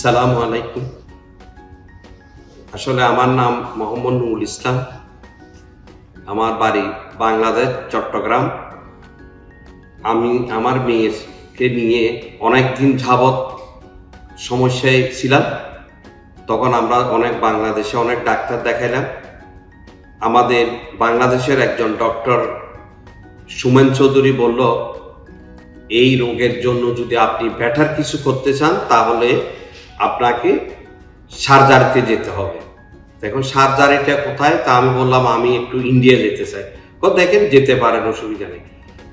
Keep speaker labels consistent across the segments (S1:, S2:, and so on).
S1: আসসালামু আলাইকুম। আসলে আমার নাম মোহাম্মদ নুরুল ইসলাম। আমার বাড়ি বাংলাদেশ, চট্টগ্রাম। আমি আমার মেয়েকে নিয়ে অনেক দিন যাবৎ সমস্যায় ছিলাম। তখন আমরা বাংলাদেশে অনেক ডাক্তার দেখাইলাম। আমাদের বাংলাদেশের একজন ডক্টর সুমেন চৌধুরী বলল, এই রোগের জন্য যদি আপনি বেটার কিছু করতে চান তাহলে আপনাকে সার্জারিতে যেতে হবে। এখন সার্জারিটা কোথায়, তা আমি বললাম আমি একটু ইন্ডিয়া যেতে চাই। দেখেন যেতে পারেন, অসুবিধা নেই।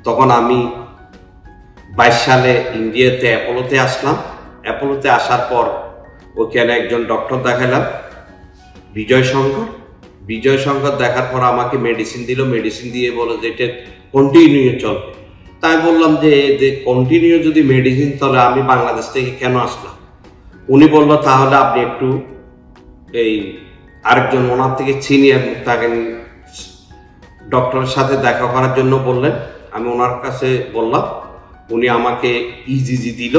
S1: তখন আমি 22 সালে ইন্ডিয়াতে অ্যাপোলোতে আসলাম। অ্যাপোলোতে আসার পর ওখানে একজন ডক্টর দেখালাম, বিজয় শঙ্কর দেখার পর আমাকে মেডিসিন দিল। মেডিসিন দিয়ে বলে যে এটা কন্টিনিউ চলবে। তাই বললাম যে কন্টিনিউ যদি মেডিসিন চলে আমি বাংলাদেশ থেকে কেন আসলাম। উনি বলল তাহলে আপনি একটু এই আরেকজন ওনার থেকে সিনিয়র তাকে ডক্টরের সাথে দেখা করার জন্য বললেন। আমি ওনার কাছে বললাম, উনি আমাকে ইজিজি দিল।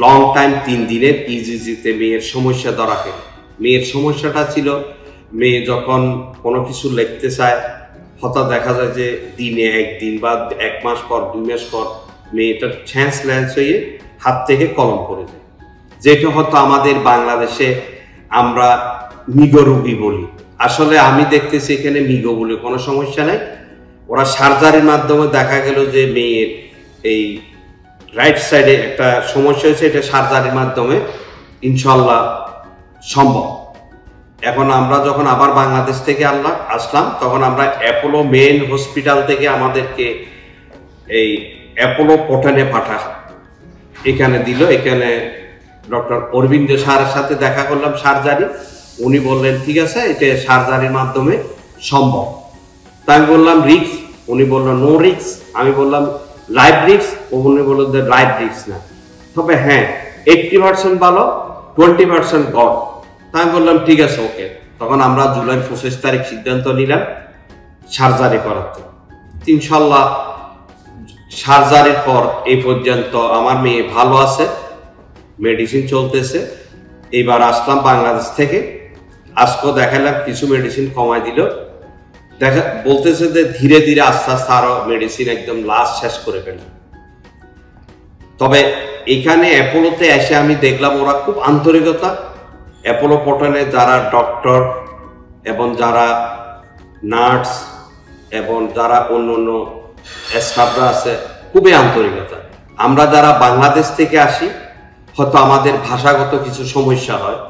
S1: লং টাইম 3 দিনের ইজিজিতে মেয়ের সমস্যা ধরা খেল। মেয়ের সমস্যাটা ছিল, মেয়ে যখন কোনো কিছু লিখতে চায় হঠাৎ দেখা যায় যে দিনে 1 দিন বা 1 মাস পর 2 মাস পর মেয়েটার ল্যান্স হয়ে হাত থেকে কলম পড়ে যায়, যেটা হয়তো আমাদের বাংলাদেশে আমরা মিগো রোগী বলি। আসলে আমি দেখতেছি এখানে মিগো বলে কোনো সমস্যা নাই। ওরা সার্জারির মাধ্যমে দেখা গেল যে মেয়ের এই রাইট সাইডে একটা সমস্যা হয়েছে, এটা সার্জারির মাধ্যমে ইনশাল্লাহ সম্ভব। এখন আমরা যখন আবার বাংলাদেশ থেকে আসলাম তখন আমরা অ্যাপোলো মেইন হসপিটাল থেকে আমাদেরকে এই অ্যাপোলো পটনে এখানে দিল। এখানে ডক্টর অরবিন্দ স্যারের সাথে দেখা করলাম সার্জারি। উনি বললেন ঠিক আছে, এটা সার্জারির মাধ্যমে সম্ভব। তাই আমি বললাম রিস্ক, উনি বললেন নো রিস্ক। আমি বললাম লাইফ রিস্ক, উনি বললেন যে লাইফ রিস্ক না, তবে হ্যাঁ 80% ভালো, 20% গড। তাই আমি বললাম ঠিক আছে, ওকে। তখন আমরা জুলাই 25 তারিখ সিদ্ধান্ত নিলাম সার্জারি করাতে। ইনশাল্লাহ সার্জারির পর এই পর্যন্ত আমার মেয়ে ভালো আছে, মেডিসিন চলতেছে। এইবার আসলাম বাংলাদেশ থেকে, আজকেও দেখালাম কিছু মেডিসিন কমাই দিল। বলতেছে যে ধীরে ধীরে আস্তে আস্তে আরো মেডিসিন একদম লাস্ট শেষ করে ফেললাম। তবে এখানে অ্যাপোলোতে এসে আমি দেখলাম ওরা খুব আন্তরিকতা। অ্যাপোলো পটনে যারা ডক্টর এবং যারা নার্স এবং যারা অন্য অন্য স্টাফরা আছে, খুবই আন্তরিকতা। আমরা যারা বাংলাদেশ থেকে আসি হয়তো আমাদের ভাষাগত কিছু সমস্যা হয়,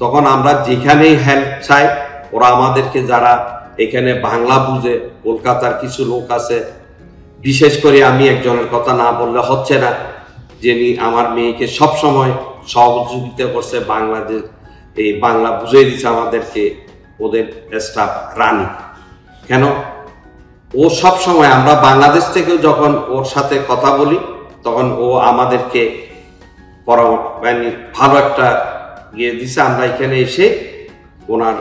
S1: তখন আমরা যেখানেই হেল্প চাই ওরা আমাদেরকে, যারা এখানে বাংলা বুঝে, কলকাতার কিছু লোক আছে, বিশেষ করে আমি একজনের কথা না বললে হচ্ছে না, যিনি আমার মেয়েকে সবসময় সহযোগিতা করছে, এই বাংলা বুঝিয়ে দিচ্ছে আমাদেরকে, ওদের স্টাফ রানী। কেন ও সব সময়, আমরা বাংলাদেশ থেকেও যখন ওর সাথে কথা বলি তখন ও আমাদেরকে ভালো একটা দিছে। আমরা এখানে এসে ওনার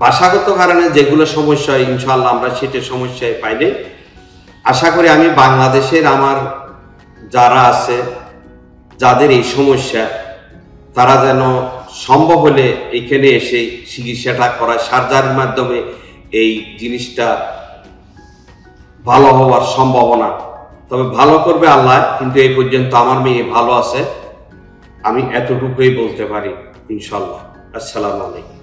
S1: ভাষাগত কারণে যেগুলো সমস্যা হয় ইনশাল্লাহ আমরা সেটা সমস্যায় পাইলে আশা করি আমি বাংলাদেশের আমার যারা আছে যাদের এই সমস্যা, তারা যেন সম্ভব হলে এখানে এসে চিকিৎসাটা করা, সার্জারির মাধ্যমে এই জিনিসটা ভালো হওয়ার সম্ভাবনা। তবে ভালো করবে আল্লাহ, কিন্তু এই পর্যন্ত আমার মেয়ে ভালো আছে, আমি এতটুকুই বলতে পারি ইনশাল্লাহ। আসসালামু আলাইকুম।